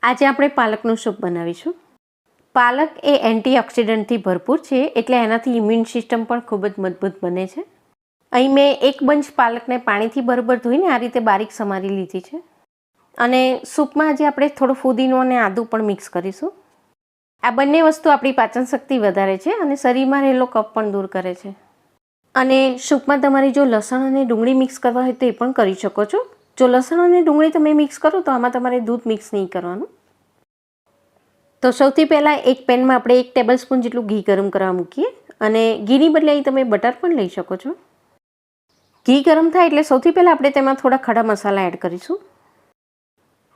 આજે આપણે પાલકનું સૂપ બનાવીશું. પાલક એ એન્ટીઓક્સિડન્ટથી ભરપૂર છે, એટલે એનાથી ઇમ્યુન સિસ્ટમ પણ ખૂબ જ મજબૂત બને છે. અહીં મેં એક બંચ પાલકને પાણીથી બરાબર ધોઈને આ રીતે બારીક સમારી લીધી છે. અને સૂપમાં આજે આપણે થોડો ફુદીનો અને આદું પણ મિક્સ કરીશું. આ બંને વસ્તુ આપણી પાચન શક્તિ વધારે છે અને શરીરમાં રહેલો કફ પણ દૂર કરે છે. અને સૂપમાં તમારે જો લસણ અને ડુંગળી મિક્સ કરવા હોય તો એ પણ કરી શકો છો. જો લસણ અને ડુંગળી તમે મિક્સ કરો તો આમાં તમારે દૂધ મિક્સ નહીં કરવાનું. તો સૌથી પહેલાં એક પેનમાં આપણે 1 ટેબલ સ્પૂન જેટલું ઘી ગરમ કરવા મૂકીએ. અને ઘીની બદલે અહીં તમે બટર પણ લઈ શકો છો. ઘી ગરમ થાય એટલે સૌથી પહેલાં આપણે તેમાં થોડા ખડા મસાલા એડ કરીશું.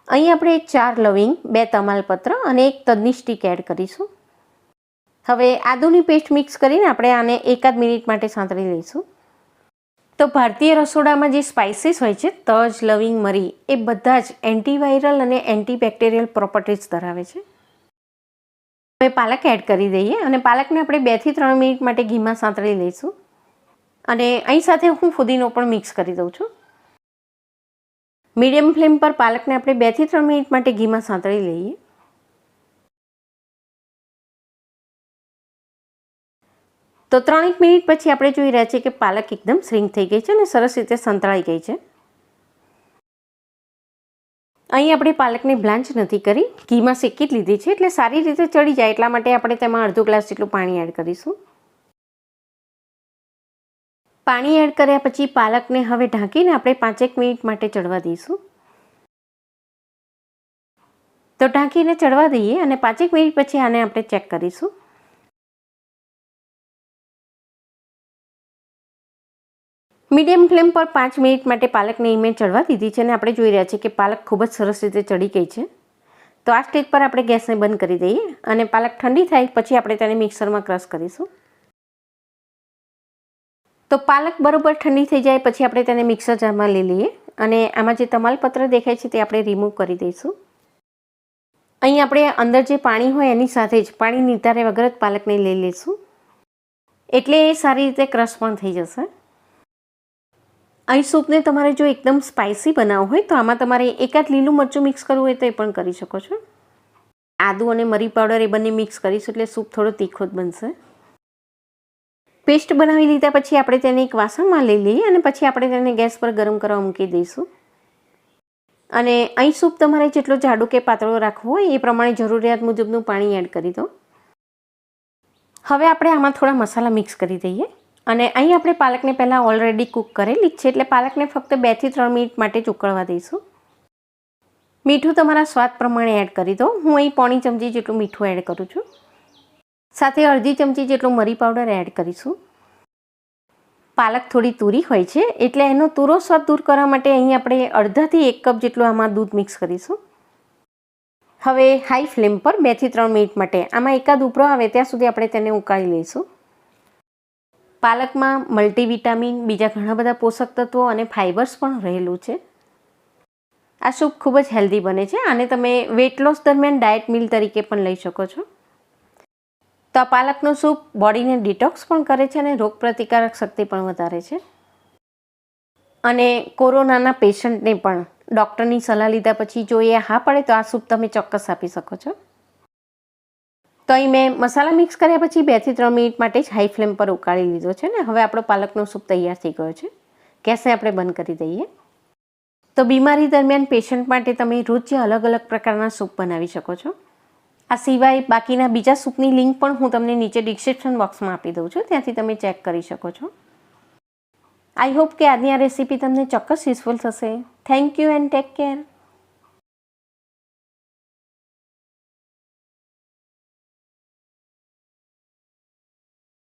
અહીં આપણે 4 લવિંગ, 2 તમાલપત્ર અને 1 તજની સ્ટીક એડ કરીશું. હવે આદુની પેસ્ટ મિક્સ કરીને આપણે આને એકાદ મિનિટ માટે સાંતળી લઈશું. તો ભારતીય રસોડામાં જે સ્પાઇસીસ હોય છે, તજ, લવિંગ, મરી, એ બધા જ એન્ટીવાયરલ અને એન્ટીબેક્ટેરિયલ પ્રોપર્ટીઝ ધરાવે છે. હવે પાલક એડ કરી દઈએ અને પાલકને આપણે 2 થી 3 મિનિટ માટે ઘીમાં સાંતળી લઈશું. અને અહીં સાથે હું ફુદીનો પણ મિક્સ કરી દઉં છું. મીડિયમ ફ્લેમ પર પાલકને આપણે 2 થી 3 મિનિટ માટે ઘીમાં સાંતળી લઈએ. તો 3 મિનિટ પછી આપણે જોઈ રહ્યા છીએ કે પાલક એકદમ શ્રિંક થઈ ગઈ છે અને સરસ રીતે સંતળાઈ ગઈ છે. અહીં આપણે પાલકને બ્લાન્ચ નથી કરી, ઘીમાં શેકી જ લીધી છે, એટલે સારી રીતે ચડી જાય એટલા માટે આપણે તેમાં અડધો ગ્લાસ જેટલું પાણી એડ કરીશું. પાણી એડ કર્યા પછી પાલકને હવે ઢાંકીને આપણે 5-1 મિનિટ માટે ચડવા દઈશું. તો ઢાંકીને ચડવા દઈએ અને 5-1 મિનિટ પછી આને આપણે ચેક કરીશું. મીડિયમ ફ્લેમ પર 5 મિનિટ માટે પાલકને મેં ચડવા દીધી છે અને આપણે જોઈ રહ્યા છીએ કે પાલક ખૂબ જ સરસ રીતે ચડી ગઈ છે. તો આ સ્ટેજ પર આપણે ગેસને બંધ કરી દઈએ અને પાલક ઠંડી થાય પછી આપણે તેને મિક્સરમાં ક્રશ કરીશું. તો પાલક બરોબર ઠંડી થઈ જાય પછી આપણે તેને મિક્સર જારમાં લઈ લઈએ અને આમાં જે તમાલપત્ર દેખાય છે તે આપણે રિમૂવ કરી દઈશું. અહીં આપણે અંદર જે પાણી હોય એની સાથે જ પાણી નિતારે વગર જ પાલકને લઈ લઈશું, એટલે એ સારી રીતે ક્રશ પણ થઈ જશે. અહીં સૂપને તમારે જો એકદમ સ્પાઇસી બનાવવું હોય તો આમાં તમારે એકાદ લીલું મરચું મિક્સ કરવું હોય તો એ પણ કરી શકો છો. આદુ અને મરી પાવડર એ બંને મિક્સ કરીશું એટલે સૂપ થોડો તીખો જ બનશે. પેસ્ટ બનાવી લીધા પછી આપણે તેને એક વાસણમાં લઈ લઈએ અને પછી આપણે તેને ગેસ પર ગરમ કરવા મૂકી દઈશું. અને અહીં સૂપ તમારે જેટલો જાડો કે પાતળો રાખવો હોય એ પ્રમાણે જરૂરિયાત મુજબનું પાણી એડ કરી દો. હવે આપણે આમાં થોડા મસાલા મિક્સ કરી દઈએ. અને અહીં આપણે પાલકને પહેલાં ઓલરેડી કૂક કરેલી જ છે, એટલે પાલકને ફક્ત 2 થી 3 મિનિટ માટે જ ઉકળવા દઈશું. મીઠું તમારા સ્વાદ પ્રમાણે એડ કરી દો. હું અહીં 1/4 ચમચી જેટલું મીઠું એડ કરું છું. સાથે અડધી ચમચી જેટલો મરી પાવડર એડ કરીશું. પાલક થોડી તુરી હોય છે, એટલે એનો તુરો સ્વાદ દૂર કરવા માટે અહીં આપણે અડધાથી 1 કપ જેટલું આમાં દૂધ મિક્સ કરીશું. હવે હાઈ ફ્લેમ પર 2 થી 3 મિનિટ માટે આમાં એકાદ ઉભરો આવે ત્યાં સુધી આપણે તેને ઉકાળી લઈશું. પાલકમાં મલ્ટીવિટામિન, બીજા ઘણા બધા પોષક તત્વો અને ફાઇબર્સ પણ રહેલું છે. આ સૂપ ખૂબ જ હેલ્ધી બને છે. આને તમે વેટ લોસ દરમિયાન ડાયટ મીલ તરીકે પણ લઈ શકો છો. તો આ પાલકનો સૂપ બોડીને ડિટોક્સ પણ કરે છે અને રોગપ્રતિકારક શક્તિ પણ વધારે છે. અને કોરોનાના પેશન્ટને પણ ડૉક્ટરની સલાહ લીધા પછી જો એ હા પડે તો આ સૂપ તમે ચોક્કસ આપી શકો છો. તો અહીં મેં મસાલા મિક્સ કર્યા પછી 2 થી 3 મિનિટ માટે જ હાઈ ફ્લેમ પર ઉકાળી લીધો છે ને હવે આપણો પાલકનો સૂપ તૈયાર થઈ ગયો છે. ગેસને આપણે બંધ કરી દઈએ. તો બીમારી દરમિયાન પેશન્ટ માટે તમે રોજ અલગ અલગ પ્રકારના સૂપ બનાવી શકો છો. આ સિવાય બાકીના બીજા સૂપની લિંક પણ હું તમને નીચે ડિસ્ક્રિપ્શન બોક્સમાં આપી દઉં છું, ત્યાંથી તમે ચેક કરી શકો છો. આઈ હોપ કે આજની આ રેસીપી તમને ચોક્કસ યુઝફુલ થશે. Thank you and take care.